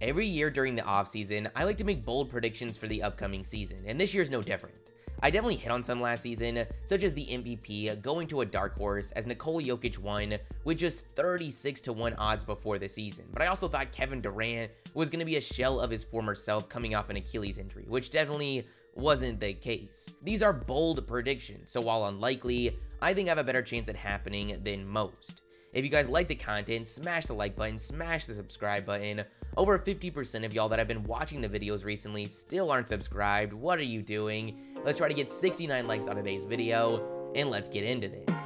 Every year during the offseason, I like to make bold predictions for the upcoming season, and this year's no different. I definitely hit on some last season, such as the MVP going to a dark horse as Nikola Jokic won with just 36-1 odds before the season. But I also thought Kevin Durant was going to be a shell of his former self coming off an Achilles injury, which definitely wasn't the case. These are bold predictions, so while unlikely, I think I have a better chance at happening than most. If you guys like the content, smash the like button, smash the subscribe button. Over 50% of y'all that have been watching the videos recently still aren't subscribed. What are you doing? Let's try to get 69 likes on today's video, and let's get into this.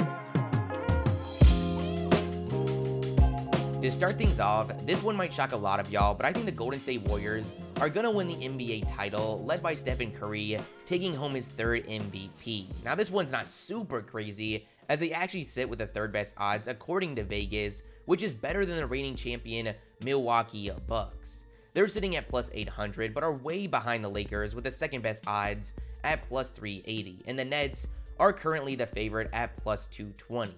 To start things off, this one might shock a lot of y'all, but I think the Golden State Warriors are going to win the NBA title, led by Stephen Curry, taking home his third MVP. Now, this one's not super crazy, as they actually sit with the third best odds according to Vegas, which is better than the reigning champion Milwaukee Bucks. They're sitting at plus 800, but are way behind the Lakers with the second best odds at plus 380, and the Nets are currently the favorite at plus 220.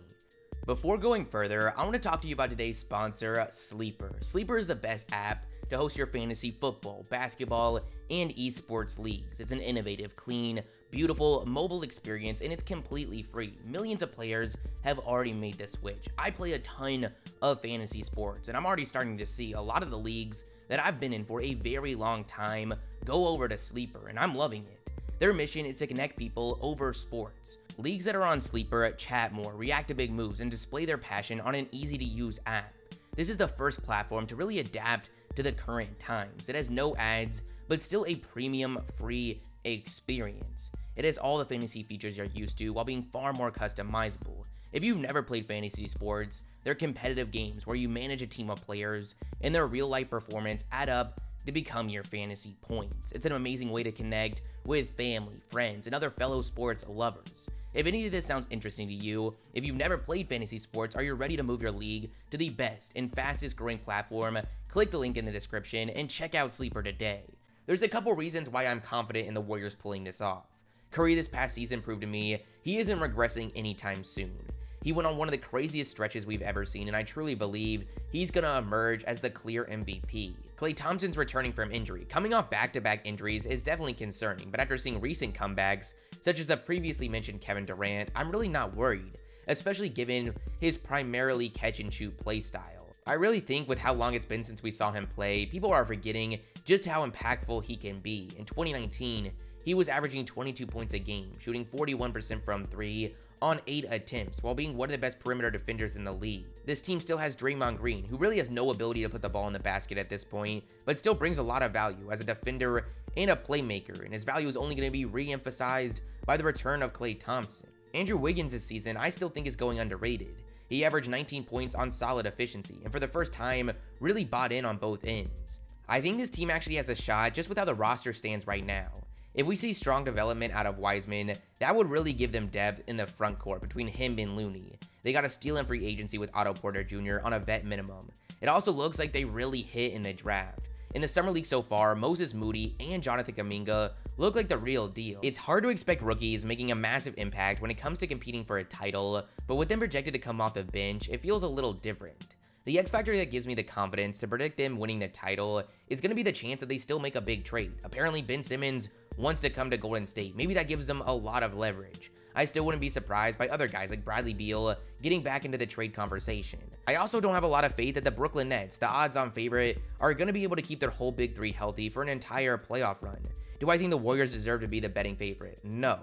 Before going further, I want to talk to you about today's sponsor, Sleeper. Sleeper is the best app to host your fantasy football, basketball, and esports leagues. It's an innovative, clean, beautiful mobile experience, and it's completely free. Millions of players have already made the switch. I play a ton of fantasy sports, and I'm already starting to see a lot of the leagues that I've been in for a very long time go over to Sleeper, and I'm loving it. Their mission is to connect people over sports. Leagues that are on Sleeper chat more, react to big moves, and display their passion on an easy-to-use app. This is the first platform to really adapt to the current times. It has no ads, but still a premium free experience. It has all the fantasy features you're used to while being far more customizable. If you've never played fantasy sports, they're competitive games where you manage a team of players and their real-life performance add up to become your fantasy points. It's an amazing way to connect with family, friends, and other fellow sports lovers. If any of this sounds interesting to you, if you've never played fantasy sports or you're ready to move your league to the best and fastest growing platform, click the link in the description and check out Sleeper today. There's a couple reasons why I'm confident in the Warriors pulling this off. Curry this past season proved to me he isn't regressing anytime soon. He went on one of the craziest stretches we've ever seen, and I truly believe he's going to emerge as the clear MVP. Klay Thompson's returning from injury. Coming off back-to-back injuries is definitely concerning, but after seeing recent comebacks, such as the previously mentioned Kevin Durant, I'm really not worried, especially given his primarily catch-and-shoot play style. I really think with how long it's been since we saw him play, people are forgetting just how impactful he can be. In 2019, he was averaging 22 points a game, shooting 41% from 3 on 8 attempts, while being one of the best perimeter defenders in the league. This team still has Draymond Green, who really has no ability to put the ball in the basket at this point, but still brings a lot of value as a defender and a playmaker, and his value is only going to be re-emphasized by the return of Klay Thompson. Andrew Wiggins this season I still think is going underrated. He averaged 19 points on solid efficiency, and for the first time, really bought in on both ends. I think this team actually has a shot just with how the roster stands right now. If we see strong development out of Wiseman, that would really give them depth in the front court between him and Looney. They got a steal in free agency with Otto Porter Jr. on a vet minimum. It also looks like they really hit in the draft. In the summer league so far, Moses Moody and Jonathan Kuminga look like the real deal. It's hard to expect rookies making a massive impact when it comes to competing for a title, but with them projected to come off the bench, it feels a little different. The X factor that gives me the confidence to predict them winning the title is going to be the chance that they still make a big trade. Apparently, Ben Simmons wants to come to Golden State. Maybe that gives them a lot of leverage. I still wouldn't be surprised by other guys like Bradley Beal getting back into the trade conversation. I also don't have a lot of faith that the Brooklyn Nets, the odds-on favorite, are going to be able to keep their whole big three healthy for an entire playoff run. Do I think the Warriors deserve to be the betting favorite? No,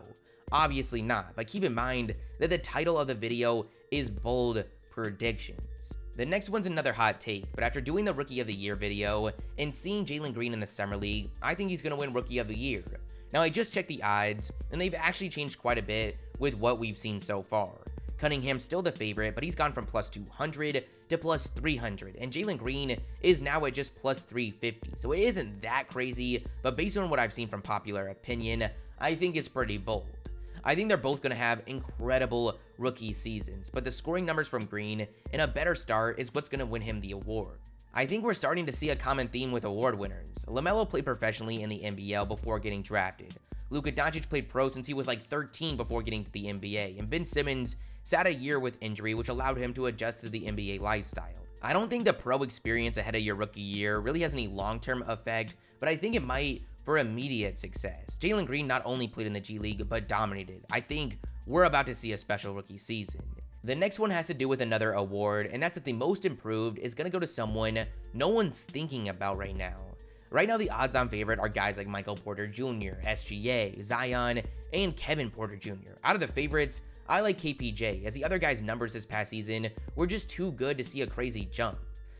obviously not, but keep in mind that the title of the video is bold predictions. The next one's another hot take, but after doing the Rookie of the Year video and seeing Jalen Green in the Summer League, I think he's going to win Rookie of the Year. Now, I just checked the odds, and they've actually changed quite a bit with what we've seen so far. Cunningham's still the favorite, but he's gone from plus 200 to plus 300, and Jalen Green is now at just plus 350, so it isn't that crazy, but based on what I've seen from popular opinion, I think it's pretty bold. I think they're both going to have incredible rookie seasons, but the scoring numbers from Green and a better start is what's going to win him the award. I think we're starting to see a common theme with award winners. LaMelo played professionally in the NBL before getting drafted. Luka Doncic played pro since he was like 13 before getting to the NBA, and Ben Simmons sat a year with injury, which allowed him to adjust to the NBA lifestyle. I don't think the pro experience ahead of your rookie year really has any long-term effect, but I think it might for immediate success. Jalen Green not only played in the G League, but dominated. I think we're about to see a special rookie season. The next one has to do with another award, and that's that the most improved is going to go to someone no one's thinking about right now. Right now, the odds-on favorite are guys like Michael Porter Jr., SGA, Zion, and Kevin Porter Jr. Out of the favorites, I like KPJ, as the other guys' numbers this past season were just too good to see a crazy jump.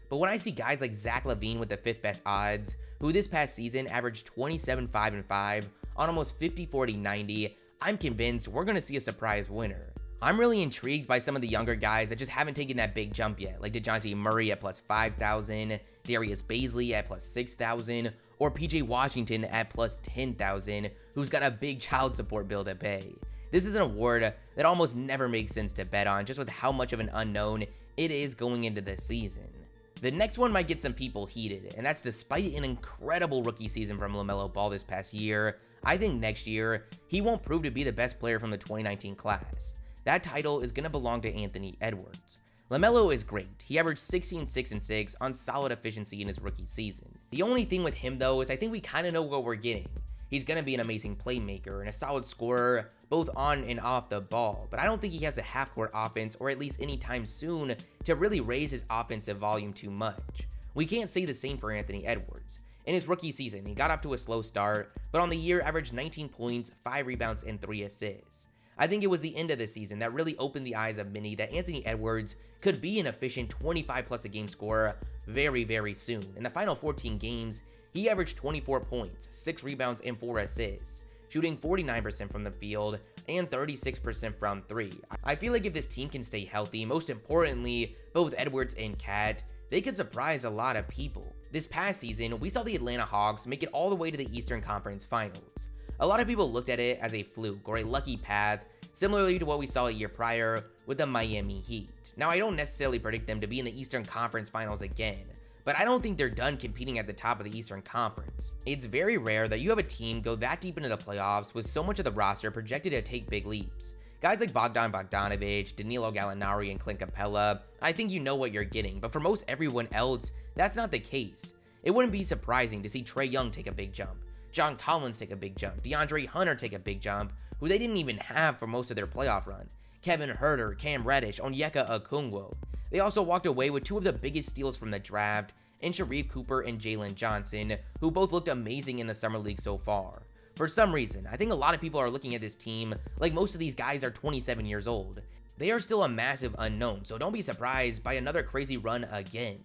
But when I see guys like Zach LaVine with the 5th best odds, who this past season averaged 27, 5, and 5 on almost 50, 40, 90, I'm convinced we're going to see a surprise winner. I'm really intrigued by some of the younger guys that just haven't taken that big jump yet, like DeJounte Murray at plus 5,000, Darius Bazley at plus 6,000, or PJ Washington at plus 10,000, who's got a big child support bill to pay. This is an award that almost never makes sense to bet on, just with how much of an unknown it is going into the season. The next one might get some people heated, and that's despite an incredible rookie season from LaMelo Ball this past year. I think next year, he won't prove to be the best player from the 2019 class. That title is going to belong to Anthony Edwards. LaMelo is great. He averaged 16, 6, and 6 on solid efficiency in his rookie season. The only thing with him though is I think we kind of know what we're getting. He's going to be an amazing playmaker and a solid scorer both on and off the ball, but I don't think he has a half-court offense, or at least anytime soon, to really raise his offensive volume too much. We can't say the same for Anthony Edwards. In his rookie season, he got off to a slow start, but on the year averaged 19 points, 5 rebounds, and 3 assists. I think it was the end of the season that really opened the eyes of many that Anthony Edwards could be an efficient 25 plus a game scorer very, very soon. In the final 14 games, he averaged 24 points, 6 rebounds, and 4 assists, shooting 49% from the field and 36% from 3. I feel like if this team can stay healthy, most importantly, both Edwards and Cat, they could surprise a lot of people. This past season, we saw the Atlanta Hawks make it all the way to the Eastern Conference Finals. A lot of people looked at it as a fluke or a lucky path, similarly to what we saw a year prior with the Miami Heat. Now, I don't necessarily predict them to be in the Eastern Conference Finals again, but I don't think they're done competing at the top of the Eastern Conference. It's very rare that you have a team go that deep into the playoffs with so much of the roster projected to take big leaps. Guys like Bogdan Bogdanovic, Danilo Gallinari, and Clint Capella, I think you know what you're getting, but for most everyone else, that's not the case. It wouldn't be surprising to see Trae Young take a big jump, John Collins take a big jump, DeAndre Hunter take a big jump, who they didn't even have for most of their playoff run, Kevin Huerter, Cam Reddish, Onyeka Okongwu. They also walked away with 2 of the biggest steals from the draft, in Sharif Cooper and Jalen Johnson, who both looked amazing in the Summer League so far. For some reason, I think a lot of people are looking at this team like most of these guys are 27 years old. They are still a massive unknown, so don't be surprised by another crazy run again.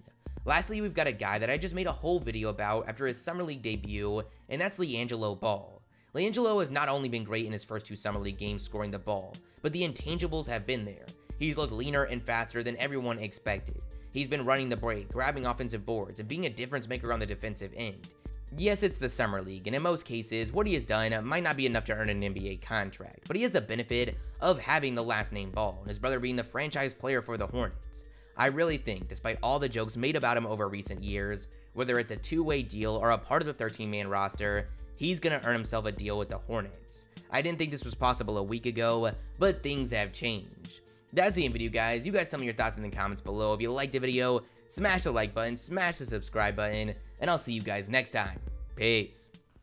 Lastly, we've got a guy that I just made a whole video about after his Summer League debut, and that's Liangelo Ball. Liangelo has not only been great in his first 2 Summer League games scoring the ball, but the intangibles have been there. He's looked leaner and faster than everyone expected. He's been running the break, grabbing offensive boards, and being a difference maker on the defensive end. Yes, it's the Summer League, and in most cases, what he has done might not be enough to earn an NBA contract, but he has the benefit of having the last name Ball, and his brother being the franchise player for the Hornets. I really think, despite all the jokes made about him over recent years, whether it's a 2-way deal or a part of the 13-man roster, he's gonna earn himself a deal with the Hornets. I didn't think this was possible a week ago, but things have changed. That's the end video, guys. You guys tell me your thoughts in the comments below. If you liked the video, smash the like button, smash the subscribe button, and I'll see you guys next time. Peace.